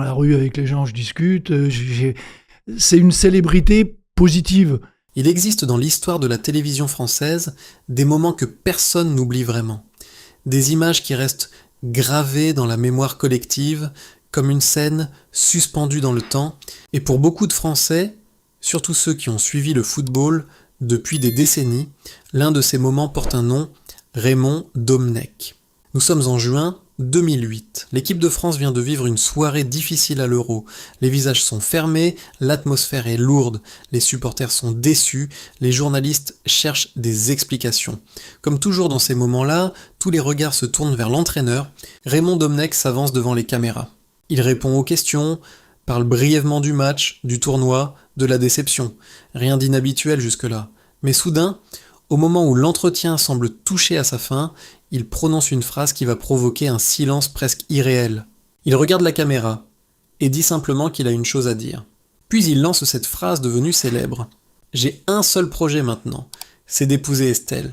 Dans la rue avec les gens, je discute. C'est une célébrité positive. Il existe dans l'histoire de la télévision française des moments que personne n'oublie vraiment. Des images qui restent gravées dans la mémoire collective, comme une scène suspendue dans le temps. Et pour beaucoup de Français, surtout ceux qui ont suivi le football depuis des décennies, l'un de ces moments porte un nom, Raymond Domenech. Nous sommes en juin 2008. L'équipe de France vient de vivre une soirée difficile à l'Euro. Les visages sont fermés, l'atmosphère est lourde, les supporters sont déçus, les journalistes cherchent des explications. Comme toujours dans ces moments-là, tous les regards se tournent vers l'entraîneur. Raymond Domenech s'avance devant les caméras. Il répond aux questions, parle brièvement du match, du tournoi, de la déception. Rien d'inhabituel jusque-là. Mais soudain, au moment où l'entretien semble toucher à sa fin, il prononce une phrase qui va provoquer un silence presque irréel. Il regarde la caméra et dit simplement qu'il a une chose à dire. Puis il lance cette phrase devenue célèbre. « J'ai un seul projet maintenant, c'est d'épouser Estelle. »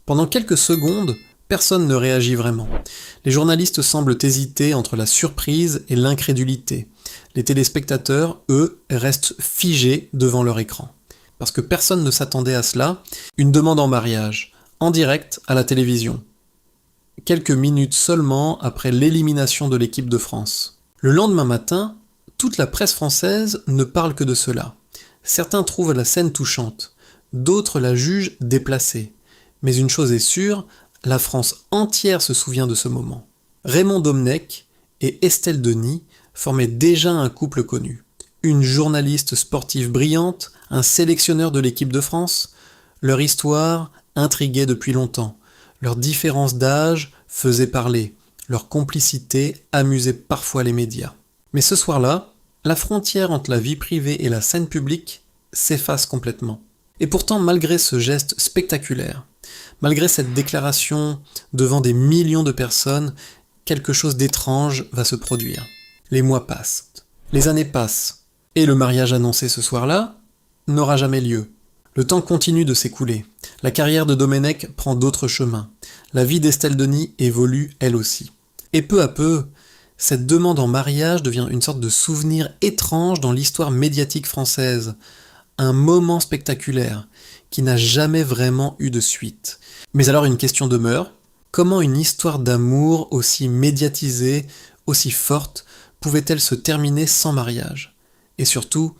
Pendant quelques secondes, personne ne réagit vraiment. Les journalistes semblent hésiter entre la surprise et l'incrédulité. Les téléspectateurs, eux, restent figés devant leur écran. Parce que personne ne s'attendait à cela, une demande en mariage, en direct à la télévision. Quelques minutes seulement après l'élimination de l'équipe de France. Le lendemain matin, toute la presse française ne parle que de cela. Certains trouvent la scène touchante, d'autres la jugent déplacée. Mais une chose est sûre, la France entière se souvient de ce moment. Raymond Domenech et Estelle Denis formaient déjà un couple connu. Une journaliste sportive brillante, un sélectionneur de l'équipe de France. Leur histoire intriguait depuis longtemps. Leur différence d'âge faisait parler. Leur complicité amusait parfois les médias. Mais ce soir-là, la frontière entre la vie privée et la scène publique s'efface complètement. Et pourtant, malgré ce geste spectaculaire, malgré cette déclaration devant des millions de personnes, quelque chose d'étrange va se produire. Les mois passent, les années passent, et le mariage annoncé ce soir-là n'aura jamais lieu. Le temps continue de s'écouler. La carrière de Domenech prend d'autres chemins. La vie d'Estelle Denis évolue elle aussi. Et peu à peu, cette demande en mariage devient une sorte de souvenir étrange dans l'histoire médiatique française. Un moment spectaculaire qui n'a jamais vraiment eu de suite. Mais alors une question demeure. Comment une histoire d'amour aussi médiatisée, aussi forte, pouvait-elle se terminer sans mariage ? Et surtout,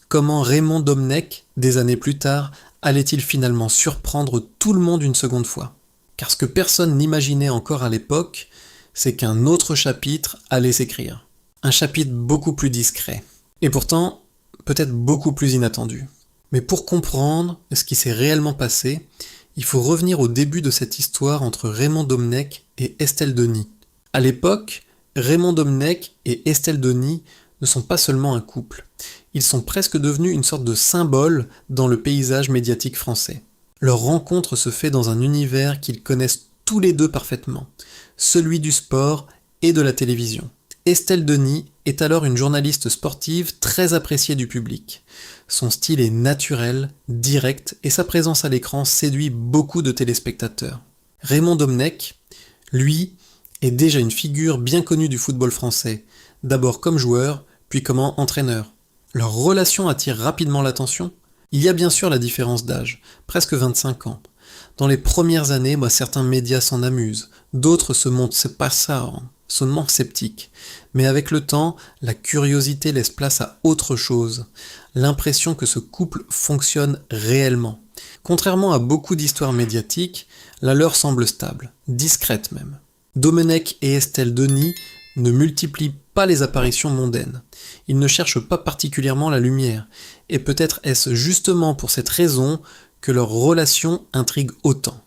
comment Raymond Domenech, des années plus tard, allait-il finalement surprendre tout le monde une seconde fois ? Car ce que personne n'imaginait encore à l'époque, c'est qu'un autre chapitre allait s'écrire. Un chapitre beaucoup plus discret. Et pourtant, peut-être beaucoup plus inattendu. Mais pour comprendre ce qui s'est réellement passé, il faut revenir au début de cette histoire entre Raymond Domenech et Estelle Denis. À l'époque, Raymond Domenech et Estelle Denis ne sont pas seulement un couple. Ils sont presque devenus une sorte de symbole dans le paysage médiatique français. Leur rencontre se fait dans un univers qu'ils connaissent tous les deux parfaitement, celui du sport et de la télévision. Estelle Denis est alors une journaliste sportive très appréciée du public. Son style est naturel, direct, et sa présence à l'écran séduit beaucoup de téléspectateurs. Raymond Domenech, lui, est déjà une figure bien connue du football français, d'abord comme joueur, puis comme entraîneur. Leur relation attire rapidement l'attention. Il y a bien sûr la différence d'âge, presque 25 ans. Dans les premières années, certains médias s'en amusent, d'autres se montrent seulement sceptiques. Mais avec le temps, la curiosité laisse place à autre chose, l'impression que ce couple fonctionne réellement. Contrairement à beaucoup d'histoires médiatiques, la leur semble stable, discrète même. Domenech et Estelle Denis ne multiplient pas les apparitions mondaines. Ils ne cherchent pas particulièrement la lumière, et peut-être est-ce justement pour cette raison que leur relation intrigue autant.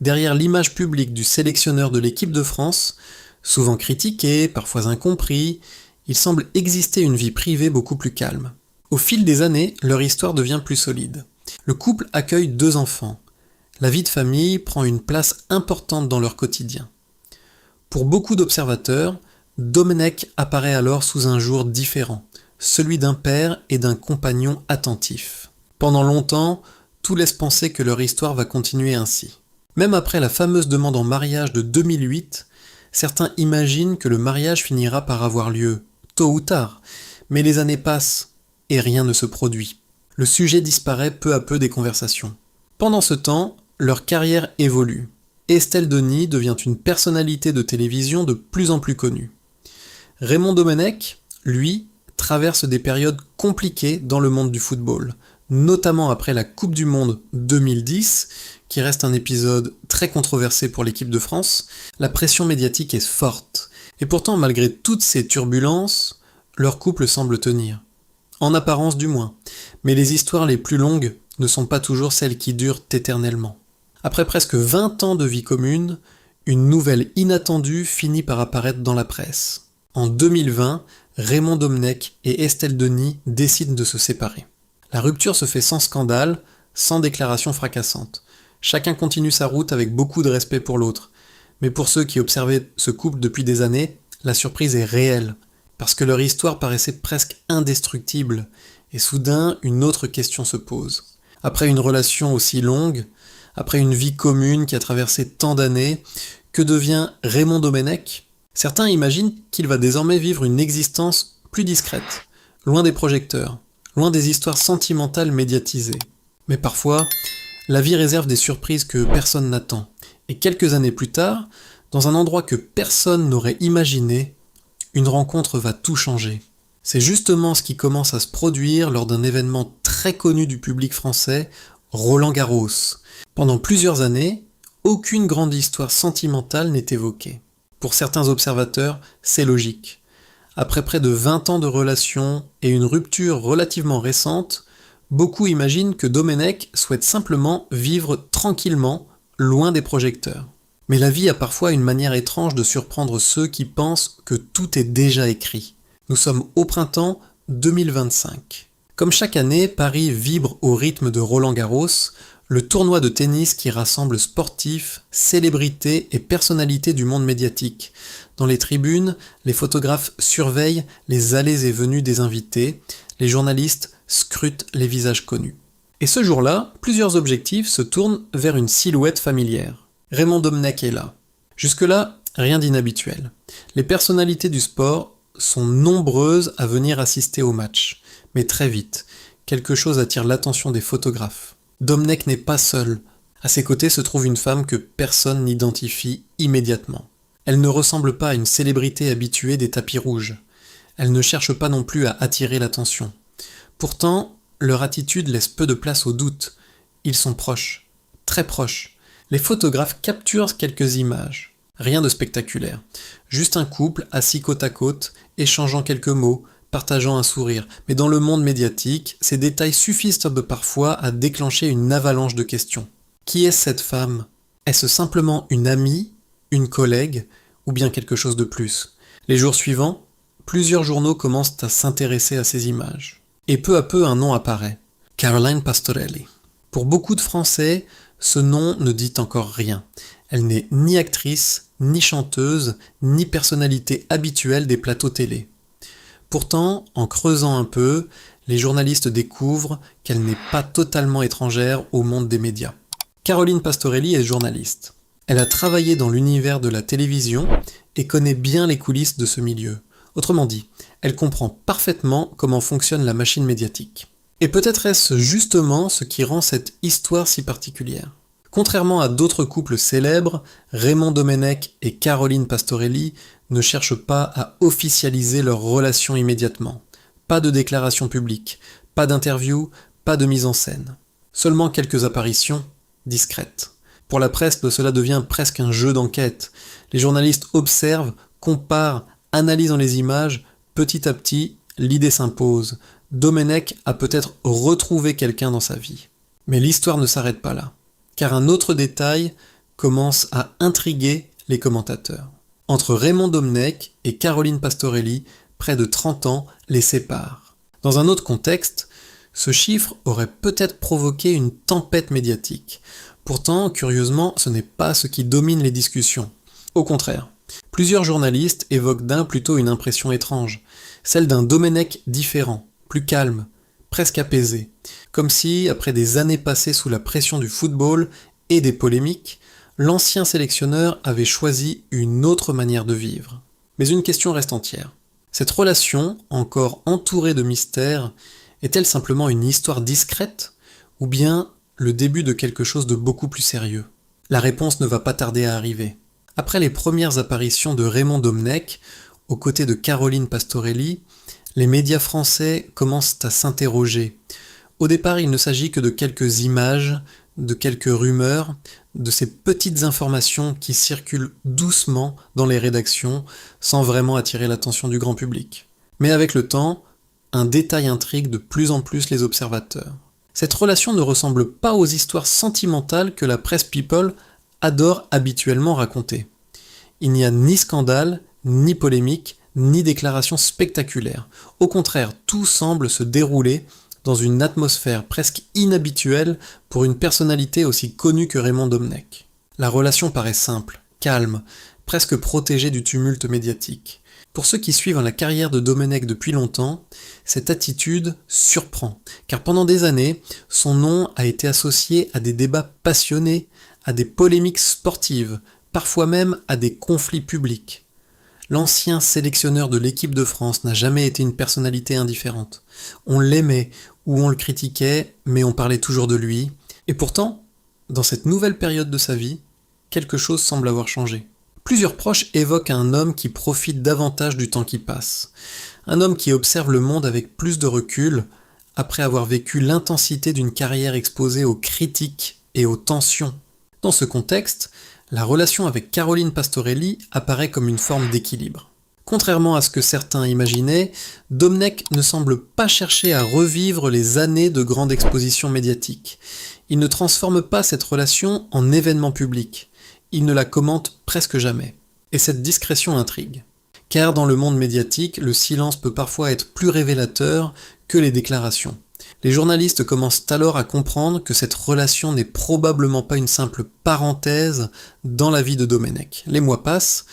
Derrière l'image publique du sélectionneur de l'équipe de France, souvent critiqué, parfois incompris, il semble exister une vie privée beaucoup plus calme. Au fil des années, leur histoire devient plus solide. Le couple accueille 2 enfants. La vie de famille prend une place importante dans leur quotidien. Pour beaucoup d'observateurs, Domenech apparaît alors sous un jour différent, celui d'un père et d'un compagnon attentif. Pendant longtemps, tout laisse penser que leur histoire va continuer ainsi. Même après la fameuse demande en mariage de 2008, certains imaginent que le mariage finira par avoir lieu, tôt ou tard. Mais les années passent et rien ne se produit. Le sujet disparaît peu à peu des conversations. Pendant ce temps, leur carrière évolue. Estelle Denis devient une personnalité de télévision de plus en plus connue. Raymond Domenech, lui, traverse des périodes compliquées dans le monde du football, notamment après la Coupe du Monde 2010, qui reste un épisode très controversé pour l'équipe de France. La pression médiatique est forte. Et pourtant, malgré toutes ces turbulences, leur couple semble tenir. En apparence du moins. Mais les histoires les plus longues ne sont pas toujours celles qui durent éternellement. Après presque 20 ans de vie commune, une nouvelle inattendue finit par apparaître dans la presse. En 2020, Raymond Domenech et Estelle Denis décident de se séparer. La rupture se fait sans scandale, sans déclaration fracassante. Chacun continue sa route avec beaucoup de respect pour l'autre. Mais pour ceux qui observaient ce couple depuis des années, la surprise est réelle, parce que leur histoire paraissait presque indestructible, et soudain une autre question se pose. Après une relation aussi longue, après une vie commune qui a traversé tant d'années, que devient Raymond Domenech ? Certains imaginent qu'il va désormais vivre une existence plus discrète, loin des projecteurs, loin des histoires sentimentales médiatisées. Mais parfois, la vie réserve des surprises que personne n'attend. Et quelques années plus tard, dans un endroit que personne n'aurait imaginé, une rencontre va tout changer. C'est justement ce qui commence à se produire lors d'un événement très connu du public français, Roland-Garros. Pendant plusieurs années, aucune grande histoire sentimentale n'est évoquée. Pour certains observateurs, c'est logique. Après près de 20 ans de relation et une rupture relativement récente, beaucoup imaginent que Domenech souhaite simplement vivre tranquillement, loin des projecteurs. Mais la vie a parfois une manière étrange de surprendre ceux qui pensent que tout est déjà écrit. Nous sommes au printemps 2025. Comme chaque année, Paris vibre au rythme de Roland-Garros, le tournoi de tennis qui rassemble sportifs, célébrités et personnalités du monde médiatique. Dans les tribunes, les photographes surveillent les allées et venues des invités, les journalistes scrutent les visages connus. Et ce jour-là, plusieurs objectifs se tournent vers une silhouette familière. Raymond Domenech est là. Jusque-là, rien d'inhabituel. Les personnalités du sport sont nombreuses à venir assister au match. Mais très vite, quelque chose attire l'attention des photographes. Domenech n'est pas seul. À ses côtés se trouve une femme que personne n'identifie immédiatement. Elle ne ressemble pas à une célébrité habituée des tapis rouges. Elle ne cherche pas non plus à attirer l'attention. Pourtant, leur attitude laisse peu de place au doute. Ils sont proches, très proches. Les photographes capturent quelques images. Rien de spectaculaire. Juste un couple assis côte à côte, échangeant quelques mots, partageant un sourire. Mais dans le monde médiatique, ces détails suffisent parfois à déclencher une avalanche de questions. Qui est cette femme ? Est-ce simplement une amie, une collègue, ou bien quelque chose de plus ? Les jours suivants, plusieurs journaux commencent à s'intéresser à ces images. Et peu à peu, un nom apparaît. Caroline Pastorelli. Pour beaucoup de Français, ce nom ne dit encore rien. Elle n'est ni actrice, ni chanteuse, ni personnalité habituelle des plateaux télé. Pourtant, en creusant un peu, les journalistes découvrent qu'elle n'est pas totalement étrangère au monde des médias. Caroline Pastorelli est journaliste. Elle a travaillé dans l'univers de la télévision et connaît bien les coulisses de ce milieu. Autrement dit, elle comprend parfaitement comment fonctionne la machine médiatique. Et peut-être est-ce justement ce qui rend cette histoire si particulière. Contrairement à d'autres couples célèbres, Raymond Domenech et Caroline Pastorelli ne cherchent pas à officialiser leur relation immédiatement. Pas de déclaration publique, pas d'interview, pas de mise en scène. Seulement quelques apparitions discrètes. Pour la presse, cela devient presque un jeu d'enquête. Les journalistes observent, comparent, analysant les images, petit à petit, l'idée s'impose. Domenech a peut-être retrouvé quelqu'un dans sa vie. Mais l'histoire ne s'arrête pas là, car un autre détail commence à intriguer les commentateurs. Entre Raymond Domenech et Caroline Pastorelli, près de 30 ans les séparent. Dans un autre contexte, ce chiffre aurait peut-être provoqué une tempête médiatique. Pourtant, curieusement, ce n'est pas ce qui domine les discussions. Au contraire. Plusieurs journalistes évoquent d'un plutôt une impression étrange, celle d'un Domenech différent, plus calme, presque apaisé, comme si, après des années passées sous la pression du football et des polémiques, l'ancien sélectionneur avait choisi une autre manière de vivre. Mais une question reste entière. Cette relation, encore entourée de mystères, est-elle simplement une histoire discrète ou bien le début de quelque chose de beaucoup plus sérieux? La réponse ne va pas tarder à arriver. Après les premières apparitions de Raymond Domenech, aux côtés de Caroline Pastorelli, les médias français commencent à s'interroger. Au départ, il ne s'agit que de quelques images, de quelques rumeurs, de ces petites informations qui circulent doucement dans les rédactions, sans vraiment attirer l'attention du grand public. Mais avec le temps, un détail intrigue de plus en plus les observateurs. Cette relation ne ressemble pas aux histoires sentimentales que la presse people adore habituellement raconter. Il n'y a ni scandale, ni polémique, ni déclaration spectaculaire. Au contraire, tout semble se dérouler dans une atmosphère presque inhabituelle pour une personnalité aussi connue que Raymond Domenech. La relation paraît simple, calme, presque protégée du tumulte médiatique. Pour ceux qui suivent la carrière de Domenech depuis longtemps, cette attitude surprend, car pendant des années, son nom a été associé à des débats passionnés, à des polémiques sportives, parfois même à des conflits publics. L'ancien sélectionneur de l'équipe de France n'a jamais été une personnalité indifférente. On l'aimait ou on le critiquait, mais on parlait toujours de lui. Et pourtant, dans cette nouvelle période de sa vie, quelque chose semble avoir changé. Plusieurs proches évoquent un homme qui profite davantage du temps qui passe. Un homme qui observe le monde avec plus de recul, après avoir vécu l'intensité d'une carrière exposée aux critiques et aux tensions. Dans ce contexte, la relation avec Caroline Pastorelli apparaît comme une forme d'équilibre. Contrairement à ce que certains imaginaient, Domenech ne semble pas chercher à revivre les années de grande exposition médiatique. Il ne transforme pas cette relation en événement public. Il ne la commente presque jamais. Et cette discrétion intrigue. Car dans le monde médiatique, le silence peut parfois être plus révélateur que les déclarations. Les journalistes commencent alors à comprendre que cette relation n'est probablement pas une simple parenthèse dans la vie de Domenech. Les mois passent,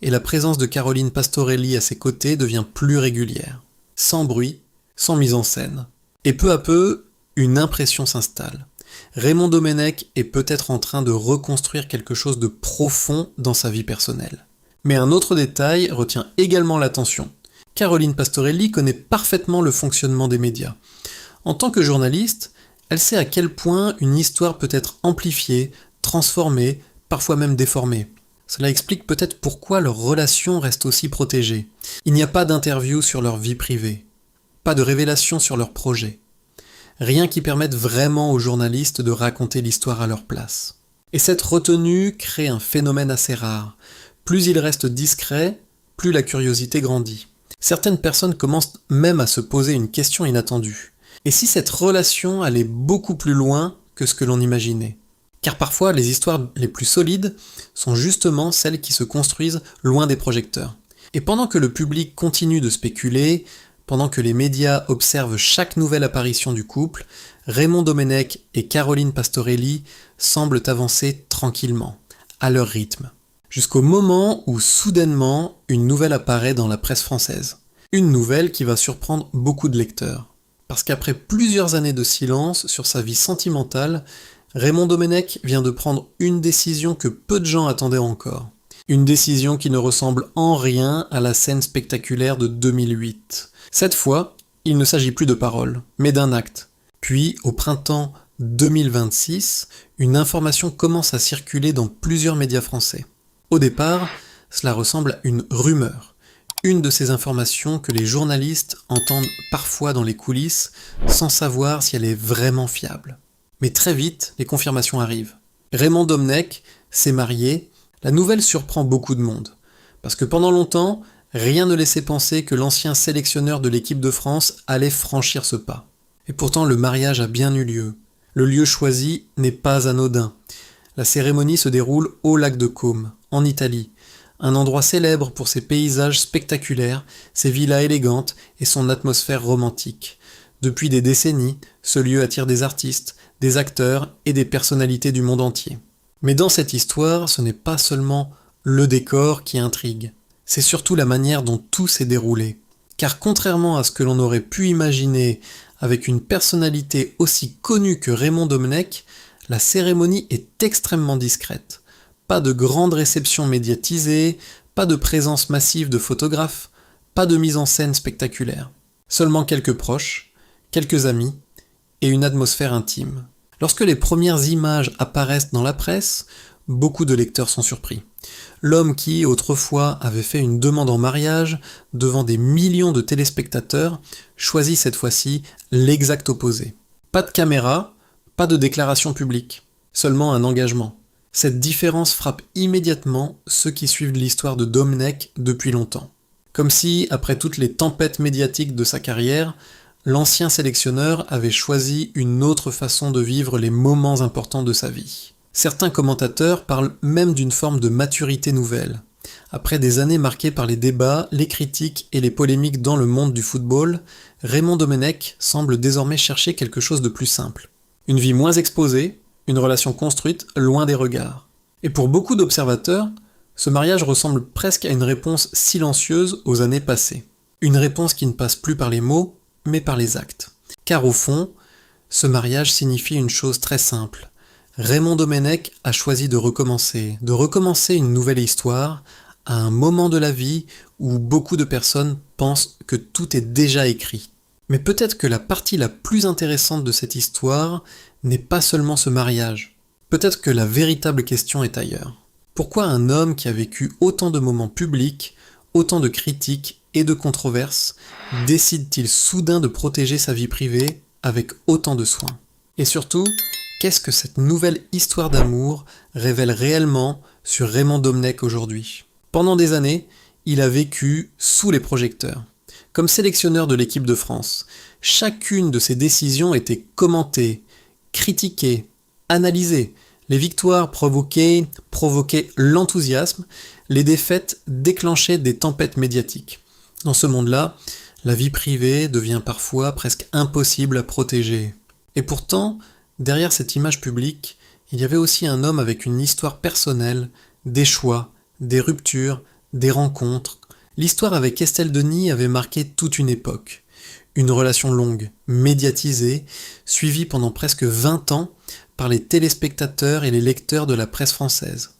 et la présence de Caroline Pastorelli à ses côtés devient plus régulière. Sans bruit, sans mise en scène. Et peu à peu, une impression s'installe. Raymond Domenech est peut-être en train de reconstruire quelque chose de profond dans sa vie personnelle. Mais un autre détail retient également l'attention. Caroline Pastorelli connaît parfaitement le fonctionnement des médias. En tant que journaliste, elle sait à quel point une histoire peut être amplifiée, transformée, parfois même déformée. Cela explique peut-être pourquoi leur relation reste aussi protégée. Il n'y a pas d'interview sur leur vie privée, pas de révélation sur leurs projets. Rien qui permette vraiment aux journalistes de raconter l'histoire à leur place. Et cette retenue crée un phénomène assez rare. Plus ils restent discrets, plus la curiosité grandit. Certaines personnes commencent même à se poser une question inattendue. Et si cette relation allait beaucoup plus loin que ce que l'on imaginait? Car parfois, les histoires les plus solides sont justement celles qui se construisent loin des projecteurs. Et pendant que le public continue de spéculer, pendant que les médias observent chaque nouvelle apparition du couple, Raymond Domenech et Caroline Pastorelli semblent avancer tranquillement, à leur rythme. Jusqu'au moment où soudainement, une nouvelle apparaît dans la presse française. Une nouvelle qui va surprendre beaucoup de lecteurs. Parce qu'après plusieurs années de silence sur sa vie sentimentale, Raymond Domenech vient de prendre une décision que peu de gens attendaient encore. Une décision qui ne ressemble en rien à la scène spectaculaire de 2008. Cette fois, il ne s'agit plus de paroles, mais d'un acte. Puis, au printemps 2026, une information commence à circuler dans plusieurs médias français. Au départ, cela ressemble à une rumeur. Une de ces informations que les journalistes entendent parfois dans les coulisses sans savoir si elle est vraiment fiable. Mais très vite, les confirmations arrivent. Raymond Domenech s'est marié. La nouvelle surprend beaucoup de monde. Parce que pendant longtemps, rien ne laissait penser que l'ancien sélectionneur de l'équipe de France allait franchir ce pas. Et pourtant, le mariage a bien eu lieu. Le lieu choisi n'est pas anodin. La cérémonie se déroule au lac de Côme, en Italie. Un endroit célèbre pour ses paysages spectaculaires, ses villas élégantes et son atmosphère romantique. Depuis des décennies, ce lieu attire des artistes, des acteurs et des personnalités du monde entier. Mais dans cette histoire, ce n'est pas seulement le décor qui intrigue, c'est surtout la manière dont tout s'est déroulé. Car contrairement à ce que l'on aurait pu imaginer avec une personnalité aussi connue que Raymond Domenech, la cérémonie est extrêmement discrète. Pas de grande réception médiatisée, pas de présence massive de photographes, pas de mise en scène spectaculaire. Seulement quelques proches, quelques amis et une atmosphère intime. Lorsque les premières images apparaissent dans la presse, beaucoup de lecteurs sont surpris. L'homme qui, autrefois, avait fait une demande en mariage devant des millions de téléspectateurs, choisit cette fois-ci l'exact opposé. Pas de caméra, pas de déclaration publique, seulement un engagement. Cette différence frappe immédiatement ceux qui suivent l'histoire de Domenech depuis longtemps. Comme si, après toutes les tempêtes médiatiques de sa carrière, l'ancien sélectionneur avait choisi une autre façon de vivre les moments importants de sa vie. Certains commentateurs parlent même d'une forme de maturité nouvelle. Après des années marquées par les débats, les critiques et les polémiques dans le monde du football, Raymond Domenech semble désormais chercher quelque chose de plus simple. Une vie moins exposée, une relation construite loin des regards. Et pour beaucoup d'observateurs, ce mariage ressemble presque à une réponse silencieuse aux années passées. Une réponse qui ne passe plus par les mots, mais par les actes. Car au fond, ce mariage signifie une chose très simple. Raymond Domenech a choisi de recommencer une nouvelle histoire à un moment de la vie où beaucoup de personnes pensent que tout est déjà écrit. Mais peut-être que la partie la plus intéressante de cette histoire n'est pas seulement ce mariage. Peut-être que la véritable question est ailleurs. Pourquoi un homme qui a vécu autant de moments publics, autant de critiques et de controverses, décide-t-il soudain de protéger sa vie privée avec autant de soin? Et surtout, qu'est-ce que cette nouvelle histoire d'amour révèle réellement sur Raymond Domenech aujourd'hui? Pendant des années, il a vécu sous les projecteurs. Comme sélectionneur de l'équipe de France, chacune de ses décisions était commentée, critiquée, analysée. Les victoires provoquaient l'enthousiasme, les défaites déclenchaient des tempêtes médiatiques. Dans ce monde-là, la vie privée devient parfois presque impossible à protéger. Et pourtant, derrière cette image publique, il y avait aussi un homme avec une histoire personnelle, des choix, des ruptures, des rencontres. L'histoire avec Estelle Denis avait marqué toute une époque. Une relation longue, médiatisée, suivie pendant presque 20 ans par les téléspectateurs et les lecteurs de la presse française.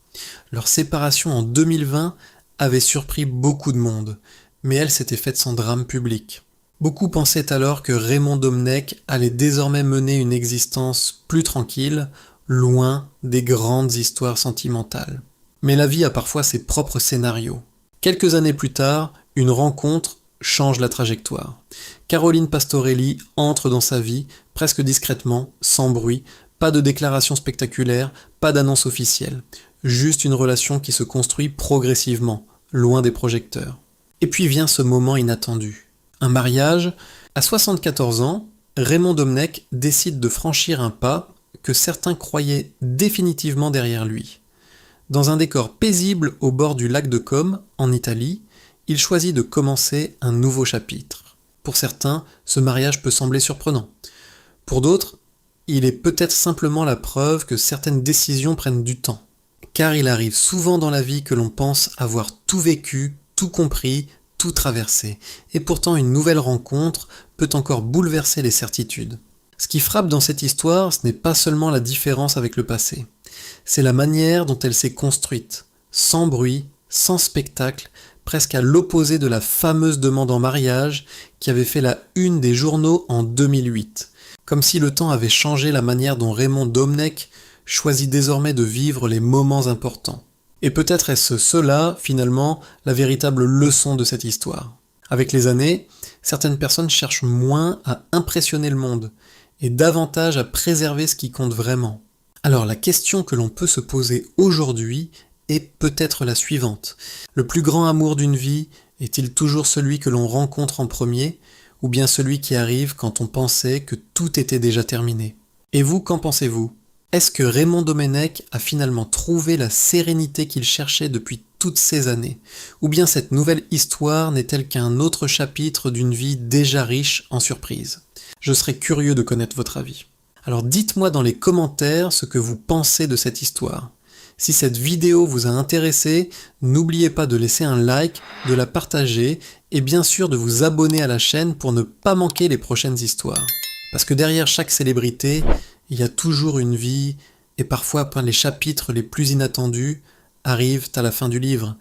Leur séparation en 2020 avait surpris beaucoup de monde, mais elle s'était faite sans drame public. Beaucoup pensaient alors que Raymond Domenech allait désormais mener une existence plus tranquille, loin des grandes histoires sentimentales. Mais la vie a parfois ses propres scénarios. Quelques années plus tard, une rencontre change la trajectoire. Caroline Pastorelli entre dans sa vie, presque discrètement, sans bruit, pas de déclaration spectaculaire, pas d'annonce officielle. Juste une relation qui se construit progressivement, loin des projecteurs. Et puis vient ce moment inattendu. Un mariage. À 74 ans, Raymond Domenech décide de franchir un pas que certains croyaient définitivement derrière lui. Dans un décor paisible au bord du lac de Comme, en Italie, il choisit de commencer un nouveau chapitre. Pour certains, ce mariage peut sembler surprenant. Pour d'autres, il est peut-être simplement la preuve que certaines décisions prennent du temps. Car il arrive souvent dans la vie que l'on pense avoir tout vécu, tout compris, tout traversé. Et pourtant, une nouvelle rencontre peut encore bouleverser les certitudes. Ce qui frappe dans cette histoire, ce n'est pas seulement la différence avec le passé. C'est la manière dont elle s'est construite, sans bruit, sans spectacle, presque à l'opposé de la fameuse demande en mariage qui avait fait la une des journaux en 2008. Comme si le temps avait changé la manière dont Raymond Domenech choisit désormais de vivre les moments importants. Et peut-être est-ce cela, finalement, la véritable leçon de cette histoire. Avec les années, certaines personnes cherchent moins à impressionner le monde et davantage à préserver ce qui compte vraiment. Alors la question que l'on peut se poser aujourd'hui est peut-être la suivante. Le plus grand amour d'une vie est-il toujours celui que l'on rencontre en premier, ou bien celui qui arrive quand on pensait que tout était déjà terminé? Et vous, qu'en pensez-vous? Est-ce que Raymond Domenech a finalement trouvé la sérénité qu'il cherchait depuis toutes ces années? Ou bien cette nouvelle histoire n'est-elle qu'un autre chapitre d'une vie déjà riche en surprises? Je serais curieux de connaître votre avis. Alors dites-moi dans les commentaires ce que vous pensez de cette histoire. Si cette vidéo vous a intéressé, n'oubliez pas de laisser un like, de la partager et bien sûr de vous abonner à la chaîne pour ne pas manquer les prochaines histoires. Parce que derrière chaque célébrité, il y a toujours une vie et parfois les chapitres les plus inattendus arrivent à la fin du livre.